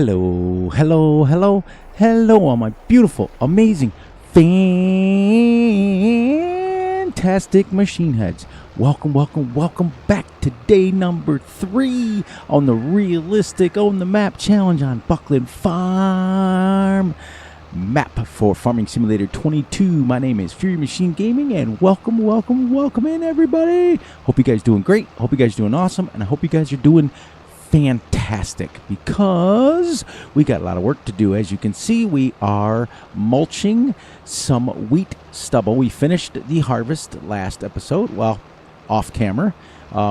Hello, hello, hello, hello, all my beautiful, amazing, fantastic machine heads. Welcome, welcome, welcome back to day number 3 on the Realistic On the Map Challenge on Buckland Farm. Map for Farming Simulator 22. My name is Fury Machine Gaming, and welcome, welcome, welcome in, everybody. Hope you guys doing great. Hope you guys doing awesome, and I hope you guys are doing fantastic, because we got a lot of work to do. As you can see, we are mulching some wheat stubble. We finished the harvest last episode, well, off camera.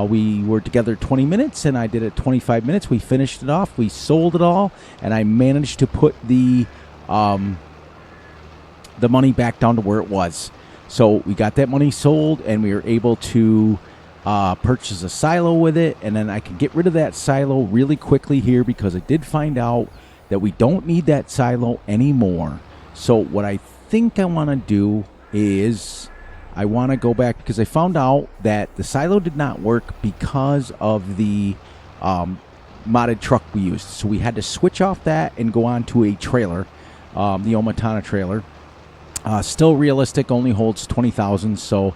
We were together 20 minutes, and I did it 25 minutes. We finished it off. We sold it all, and I managed to put the money back down to where it was. So we got that money sold, and we were able to purchase a silo with it, and then I can get rid of that silo really quickly here, because I did find out that we don't need that silo anymore. So what I think I want to do is I want to go back, because I found out that the silo did not work because of the modded truck we used. So we had to switch off that and go on to a trailer, the Omatana trailer. Still realistic, only holds 20,000, so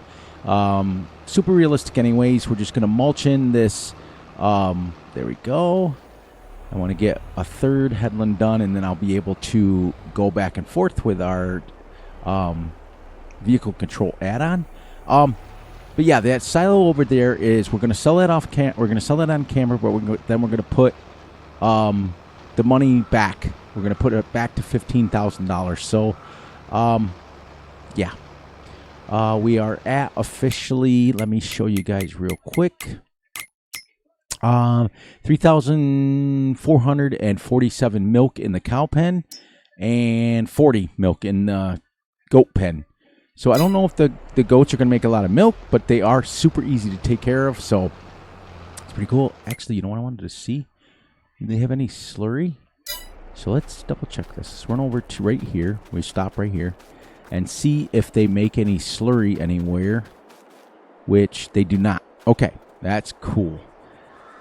super realistic anyways. We're just going to mulch in this. There we go. I want to get a third headland done, and then I'll be able to go back and forth with our vehicle control add-on. But yeah, that silo over there is, we're going to sell that off we're going to sell that on camera, but then we're going to put the money back. We're going to put it back to $15,000. So yeah. We are at officially, let me show you guys real quick, 3,447 milk in the cow pen and 40 milk in the goat pen. So I don't know if the goats are going to make a lot of milk, but they are super easy to take care of, so it's pretty cool. Actually, you know what I wanted to see? Do they have any slurry? So let's double check this. Let's run over to right here. We stop right here and see if they make any slurry anywhere, which they do not. Okay, that's cool.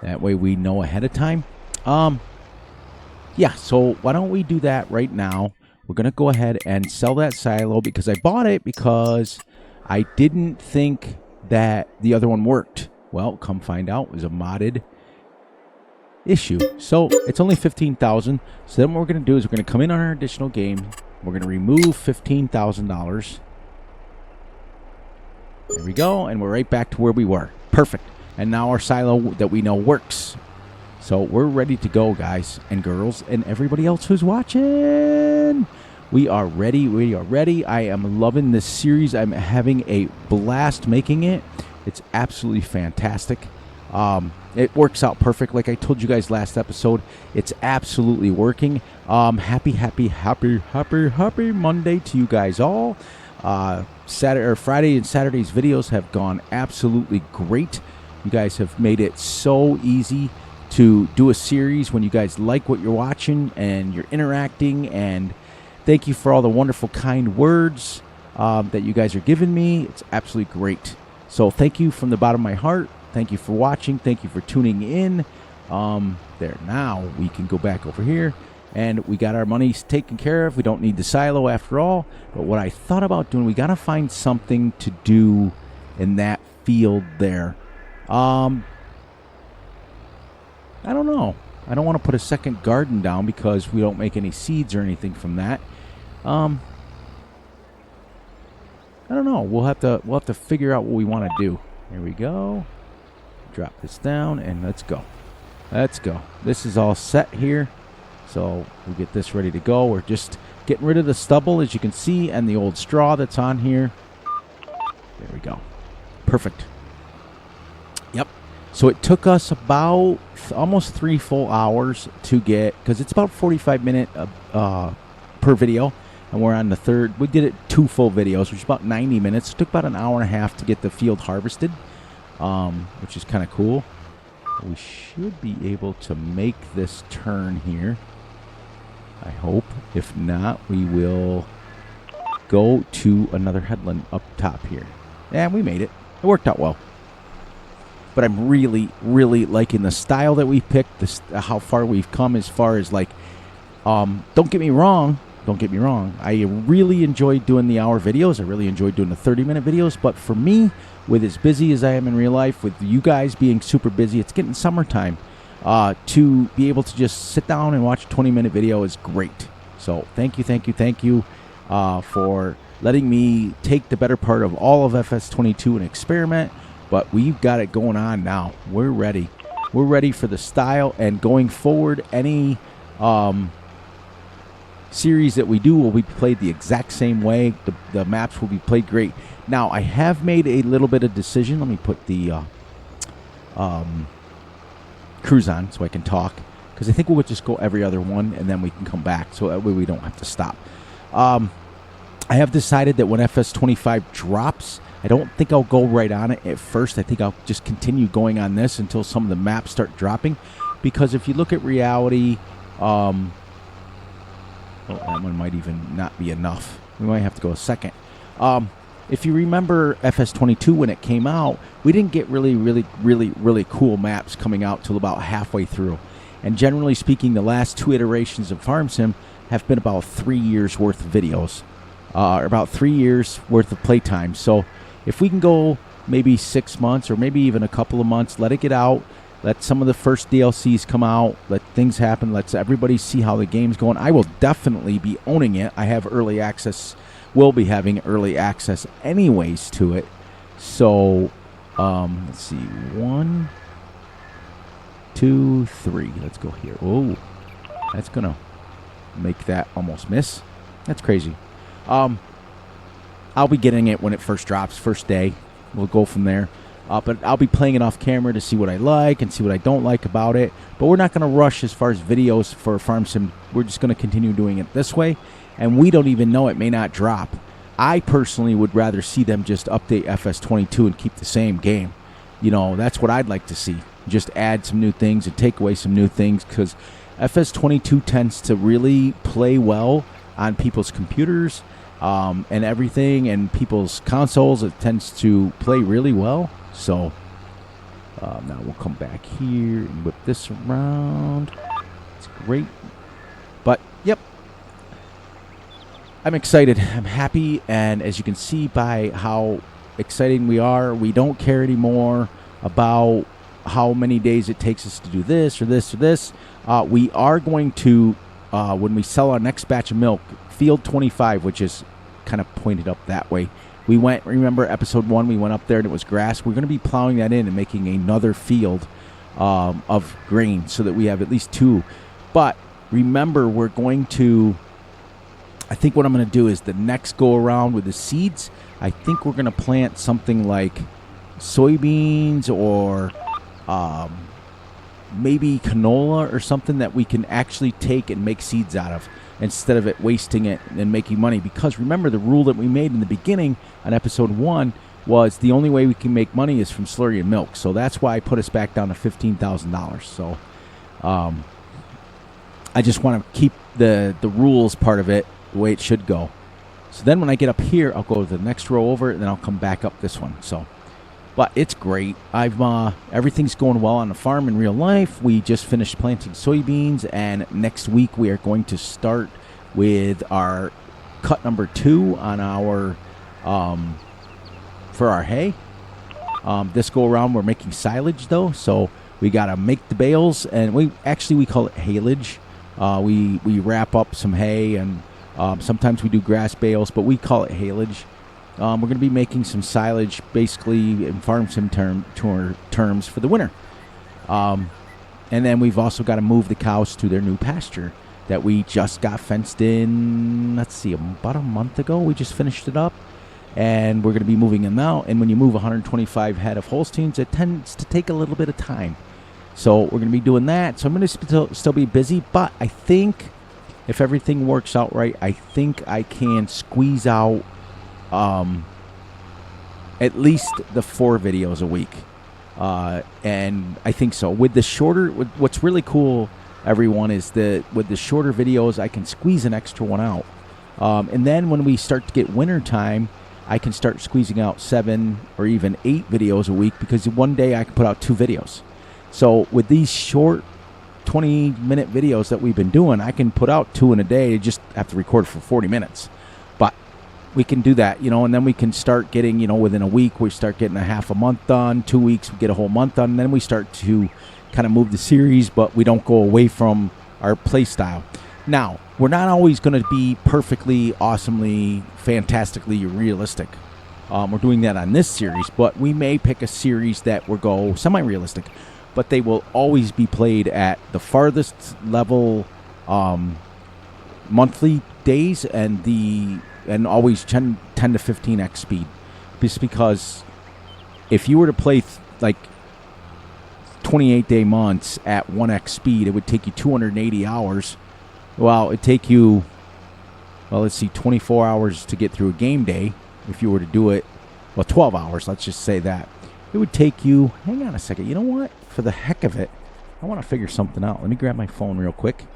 That way we know ahead of time. Yeah, so why don't we do that right now? We're going to go ahead and sell that silo, because I bought it because I didn't think that the other one worked. Well, come find out, it was a modded issue. So it's only 15,000. So then what we're going to do is we're going to come in on our additional game. We're going to remove $15,000. There we go. And we're right back to where we were. Perfect. And now our silo that we know works. So we're ready to go, guys and girls and everybody else who's watching. We are ready. We are ready. I am loving this series. I'm having a blast making it. It's absolutely fantastic. It works out perfect. Like I told you guys last episode, it's absolutely working. Happy Monday to you guys all. Friday and Saturday's videos have gone absolutely great. You guys have made it so easy to do a series when you guys like what you're watching and you're interacting. And thank you for all the wonderful, kind words that you guys are giving me. It's absolutely great. So thank you from the bottom of my heart. Thank you for watching. Thank you for tuning in. There, now we can go back over here, and we got our money taken care of. We don't need the silo after all. But what I thought about doing, we got to find something to do in that field there. I don't know. I don't want to put a second garden down, because we don't make any seeds or anything from that. I don't know. We'll have to figure out what we want to do. Here we go. Drop this down, and let's go. Let's go. This is all set here, so we'll get this ready to go. We're just getting rid of the stubble, as you can see, and the old straw that's on here. There we go. Perfect. Yep. So it took us about almost 3 full hours to get, because it's about 45-minute per video, and we're on the third. We did it 2 full videos, which is about 90 minutes. It took about an hour and a half to get the field harvested, which is kind of cool. We should be able to make this turn here, I hope. If not, we will go to another headland up top here. And we made it. It worked out well. But I'm really, really liking the style that we picked, how far we've come as far as like Don't get me wrong. Don't get me wrong. I really enjoy doing the hour videos. I really enjoy doing the 30-minute videos. But for me, with as busy as I am in real life, with you guys being super busy, it's getting summertime. To be able to just sit down and watch a 20-minute video is great. So thank you for letting me take the better part of all of Fs22 and experiment. But we've got it going on now. We're ready. We're ready for the style. And going forward, any series that we do will be played the exact same way. The maps will be played great. Now, I have made a little bit of decision. Let me put the cruise on so I can talk, because I think we'll just go every other one and then we can come back, so that way we don't have to stop. I have decided that when FS25 drops, I don't think I'll go right on it at first. I think I'll just continue going on this until some of the maps start dropping, because if you look at reality, well, that one might even not be enough. We might have to go a second. If you remember FS22 when it came out, we didn't get really cool maps coming out till about halfway through. And generally speaking, the last 2 iterations of Farm Sim have been about 3 years worth of videos, or about 3 years worth of playtime. So if we can go maybe 6 months or maybe even a couple of months, let it get out. Let some of the first DLCs come out. Let things happen. Let's everybody see how the game's going. I will definitely be owning it. I have early access. We'll be having early access anyways to it. So, let's see. 1, 2, 3. Let's go here. Oh, that's going to make that almost miss. That's crazy. I'll be getting it when it first drops, first day. We'll go from there. But I'll be playing it off camera to see what I like and see what I don't like about it. But we're not going to rush as far as videos for Farm Sim. We're just going to continue doing it this way. And we don't even know, it may not drop. I personally would rather see them just update FS22 and keep the same game. You know, that's what I'd like to see. Just add some new things and take away some new things, because FS22 tends to really play well on people's computers and everything, and people's consoles. It tends to play really well. So now we'll come back here and whip this around. It's great. But, yep. I'm excited. I'm happy. And as you can see by how exciting we are, we don't care anymore about how many days it takes us to do this or this or this. We are going to, when we sell our next batch of milk, field 25, which is kind of pointed up that way. We went, remember episode 1, we went up there and it was grass. We're going to be plowing that in and making another field of grain so that we have at least 2. But remember, we're going to, I think what I'm going to do is the next go around with the seeds, I think we're going to plant something like soybeans or maybe canola or something that we can actually take and make seeds out of, instead of it wasting it and making money. Because remember, the rule that we made in the beginning on episode 1 was the only way we can make money is from slurry and milk. So that's why I put us back down to $15,000. So I just want to keep the rules part of it the way it should go. So then when I get up here, I'll go to the next row over, and then I'll come back up this one. So, but it's great. Everything's going well on the farm in real life. We just finished planting soybeans, and next week we are going to start with our cut number 2 on our for our hay. This go around we're making silage though, so we gotta make the bales, and we call it haylage. We wrap up some hay, and sometimes we do grass bales, but we call it haylage. We're going to be making some silage, basically in Farm Sim terms for the winter. And then we've also got to move the cows to their new pasture that we just got fenced in, let's see, about a month ago. We just finished it up, and we're going to be moving them out. And when you move 125 head of Holsteins, it tends to take a little bit of time. So we're going to be doing that. So I'm going to still be busy, but I think if everything works out right, I think I can squeeze out at least the 4 videos a week. And I think so. With the shorter, what's really cool, everyone, is that with the shorter videos, I can squeeze an extra one out. And then when we start to get winter time, I can start squeezing out 7 or even 8 videos a week, because one day I can put out 2 videos. So with these short 20-minute videos that we've been doing, I can put out 2 in a day. You just have to record for 40 minutes. But we can do that, and then we can start getting, within a week, we start getting a half a month done. 2 weeks, we get a whole month done. And then we start to kind of move the series, but we don't go away from our play style. Now, we're not always going to be perfectly, awesomely, fantastically realistic. We're doing that on this series, but we may pick a series that will go semi-realistic, but they will always be played at the farthest level monthly days and always 10 to 15x speed. Just because if you were to play like 28-day months at 1x speed, it would take you 280 hours. Well, it'd take you, 24 hours to get through a game day. If you were to do it, 12 hours, let's just say that. It would take you, hang on a second, you know what? For the heck of it, I want to figure something out. Let me grab my phone real quick.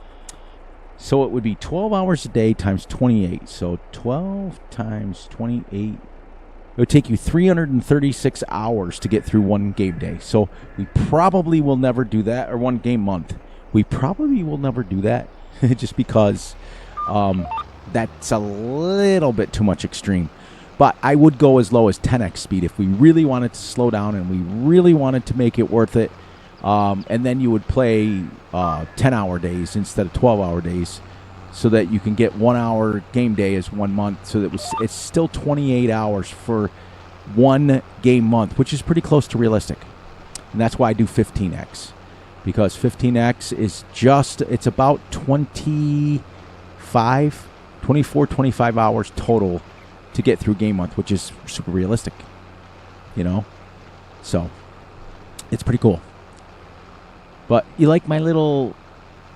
So it would be 12 hours a day times 28. So 12 times 28. It would take you 336 hours to get through one game day. So we probably will never do that, or one game month. We probably will never do that just because that's a little bit too much extreme. But I would go as low as 10x speed if we really wanted to slow down and we really wanted to make it worth it. And then you would play 10-hour days instead of 12-hour days so that you can get 1 hour game day as 1 month. So that it's still 28 hours for one game month, which is pretty close to realistic. And that's why I do 15x. Because 15x is it's about 24, 25 hours total to get through game month, which is super realistic, so it's pretty cool. But you like my little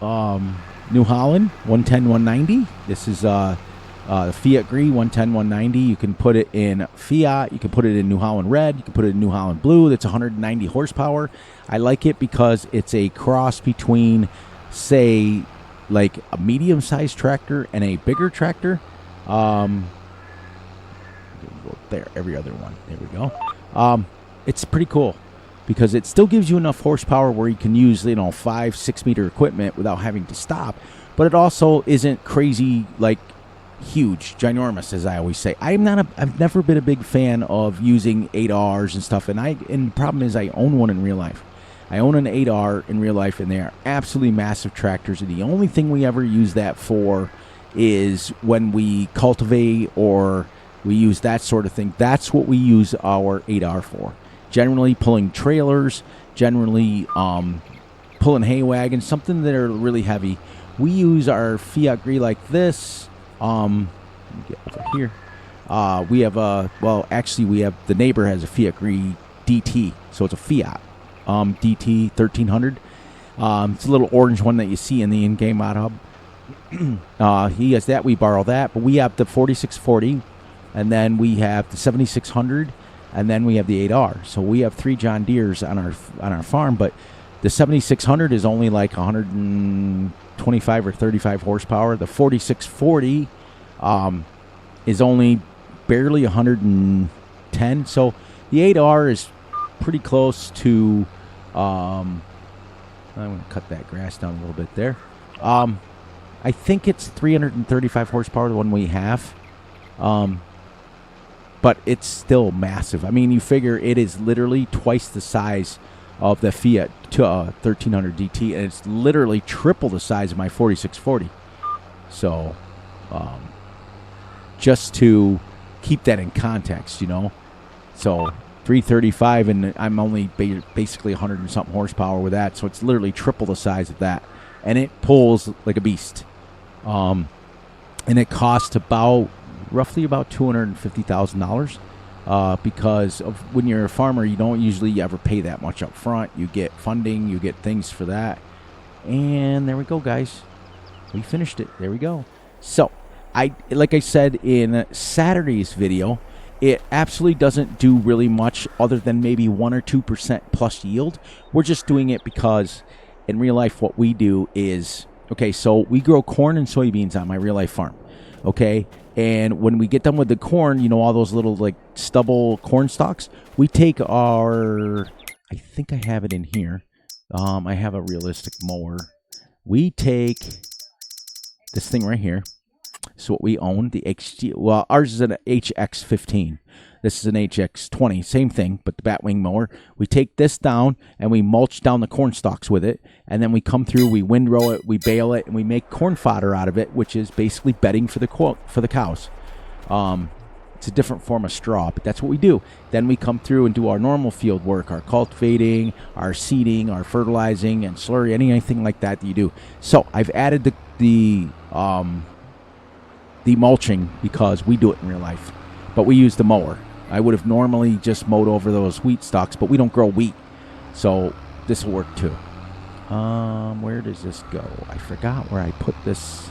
New Holland 110 190? This is the Fiat Gris 110 190. You can put it in Fiat, you can put it in New Holland Red, you can put it in New Holland Blue. That's 190 horsepower. I like it because it's a cross between, say, like a medium-sized tractor and a bigger tractor. There, every other one. There we go. It's pretty cool because it still gives you enough horsepower where you can use 5-6 meter equipment without having to stop, but it also isn't crazy, like huge, ginormous, as I always say. I've never been a big fan of using 8Rs and stuff, and the problem is I own one in real life. I own an 8R in real life, and they are absolutely massive tractors, and the only thing we ever use that for is when we cultivate or we use that sort of thing. That's what we use our 8R for. Generally pulling trailers, generally pulling hay wagons, something that are really heavy. We use our Fiat Gris like this. Let me get over here. We have the neighbor has a Fiat Gris DT, so it's a Fiat DT 1300. It's a little orange one that you see in the in-game mod hub. He has that. We borrow that, but we have the 4640. And then we have the 7600, and then we have the 8R. So we have 3 John Deeres on our farm, but the 7600 is only like 125 or 35 horsepower. The 4640 is only barely 110. So the 8R is pretty close to. I'm going to cut that grass down a little bit there. I think it's 335 horsepower, the one we have. But it's still massive. I mean, you figure it is literally twice the size of the Fiat 1300 DT, and it's literally triple the size of my 4640. So, just to keep that in context, So, 335, and I'm only basically 100 and something horsepower with that, so it's literally triple the size of that. And it pulls like a beast. And it costs roughly about $250,000 because of when you're a farmer, you don't usually ever pay that much up front. You get funding, you get things for that. And there we go, guys. We finished it. There we go. So, like I said in Saturday's video, it absolutely doesn't do really much other than maybe 1 or 2% plus yield. We're just doing it because in real life what we do is, so we grow corn and soybeans on my real life farm. And when we get done with the corn, all those little like stubble corn stalks, we take I think I have it in here. I have a realistic mower we take this thing right here. So what we own, the XG, well, ours is an HX15. This is an HX20, same thing, but the batwing mower. We take this down and we mulch down the corn stalks with it, and then we come through, we windrow it, we bale it, and we make corn fodder out of it, which is basically bedding for the cows. It's a different form of straw, but that's what we do. Then we come through and do our normal field work, our cultivating, our seeding, our fertilizing, and slurry, anything like that you do. So I've added the mulching because we do it in real life, but we use the mower. I would have normally just mowed over those wheat stalks, but we don't grow wheat, so this will work too. Where does this go? I forgot where I put this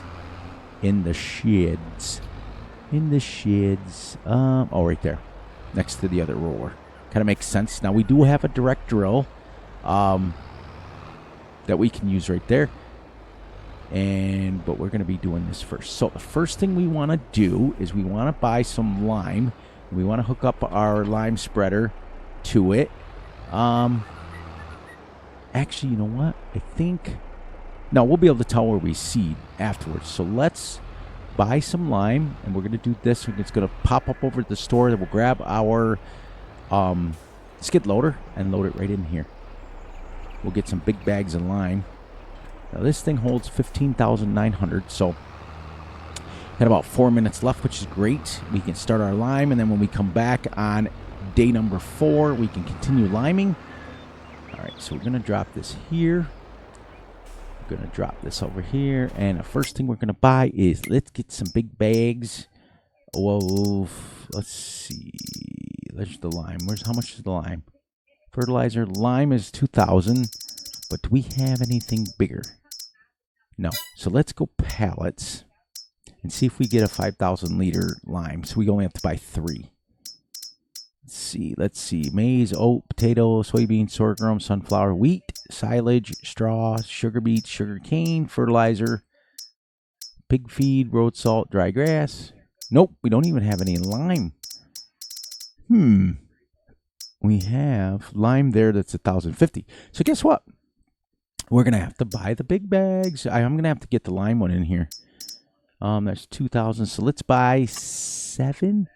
in the sheds. Oh, right there, next to the other roller. Kind of makes sense. Now we do have a direct drill that we can use right there. But we're going to be doing this first. So the first thing we want to do is we want to buy some lime. We want to hook up our lime spreader to it. Actually, you know what? I think... No, we'll be able to tell where we seed afterwards. So let's buy some lime, and we're going to do this. It's going to pop up over at the store. Then we'll grab our skid loader and load it right in here. We'll get some big bags of lime. Now this thing holds 15,900, so got about 4 minutes left, which is great. We can start our lime, and then when we come back on day number 4, we can continue liming. All right, so we're going to drop this here. We're going to drop this over here, and the first thing we're going to buy is, let's get some big bags. Whoa, let's see. There's the lime. How much is the lime? Fertilizer. Lime is 2,000, but do we have anything bigger? No. So let's go pallets and see if we get a 5,000 liter lime. So we only have to buy 3. Let's see. Maize, oat, potato, soybean, sorghum, sunflower, wheat, silage, straw, sugar beets, sugar cane, fertilizer, pig feed, road salt, dry grass. Nope, we don't even have any lime. We have lime there that's 1,050. So guess what? We're going to have to buy the big bags. I'm going to have to get the lime one in here. That's 2,000. So let's buy 7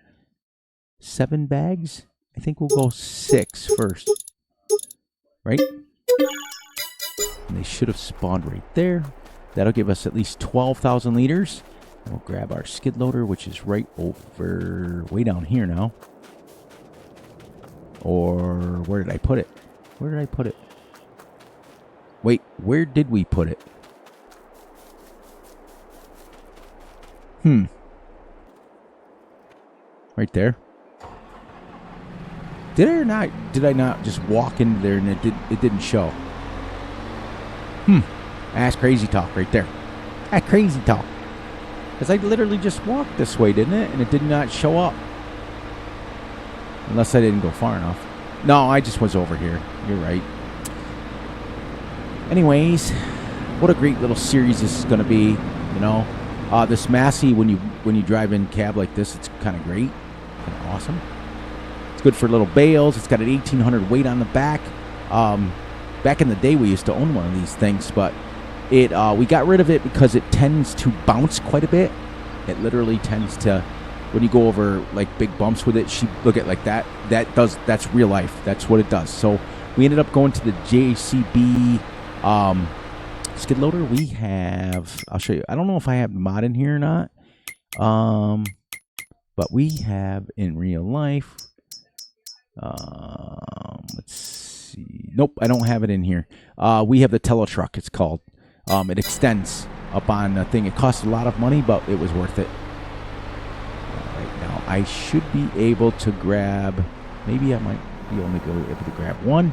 bags. I think we'll go 6 first. Right? And they should have spawned right there. That'll give us at least 12,000 liters. And we'll grab our skid loader, which is right over, way down here now. Or where did I put it? Wait, where did we put it? Right there. Did I not just walk into there and it didn't show? That's crazy talk right there. That's crazy talk. Because I literally just walked this way, didn't it? And it did not show up. Unless I didn't go far enough. No, I just was over here. You're right. Anyways, what a great little series this is going to be. You know, this Massey, when you drive in cab like this, it's kind of great, kind of awesome. It's good for little bales. It's got an 1,800 weight on the back. Back in the day, we used to own one of these things, but we got rid of it because it tends to bounce quite a bit. It literally tends to, when you go over like big bumps with it, look at like that. That's real life. That's what it does. So we ended up going to the JCB skid loader. We have, I'll show you. I don't know if I have the mod in here or not. But we have in real life. Let's see. Nope, I don't have it in here. We have the Teletruck, it's called. It extends up on the thing. It cost a lot of money, but it was worth it. Right now, I should be able to grab. Maybe I might be only able to grab one.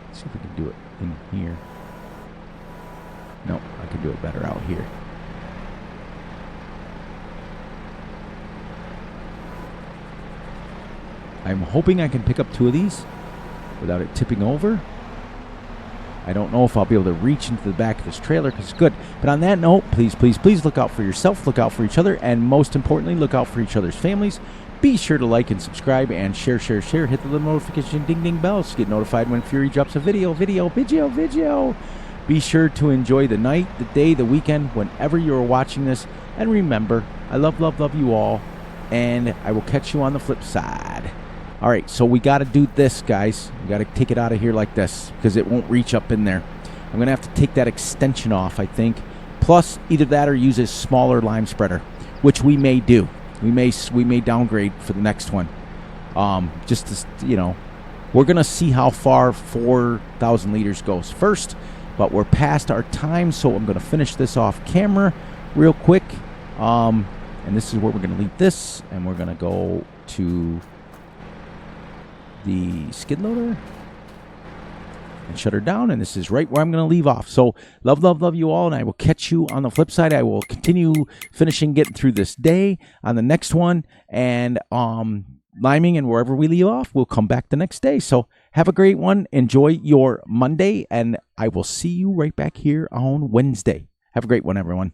Let's see if we can do it in here. No, I can do it better out here. I'm hoping I can pick up 2 of these without it tipping over. I don't know if I'll be able to reach into the back of this trailer because it's good. But on that note, please, please, please look out for yourself, look out for each other, and most importantly, look out for each other's families. Be Be sure to like and subscribe and share. Hit the little notification ding bells to get notified when Fury drops a video. Be sure to enjoy the night, the day, the weekend, whenever you're watching this. And remember, I love you all. And I will catch you on the flip side. All right, so we got to do this, guys. We got to take it out of here like this because it won't reach up in there. I'm going to have to take that extension off, I think. Plus, either that or use a smaller lime spreader, which we may do. We may downgrade for the next one. Just to, you know, we're going to see how far 4,000 liters goes first, but we're past our time, so I'm going to finish this off camera real quick. And this is where we're going to leave this, and we're going to go to the skid loader and shut her down, and this is right where I'm going to leave off. So love you all, and I will catch you on the flip side. I will continue getting through this day on the next one, and liming, and wherever we leave off, we'll come back the next day. So have a great one. Enjoy your Monday, and I will see you right back here on Wednesday. Have a great one, everyone.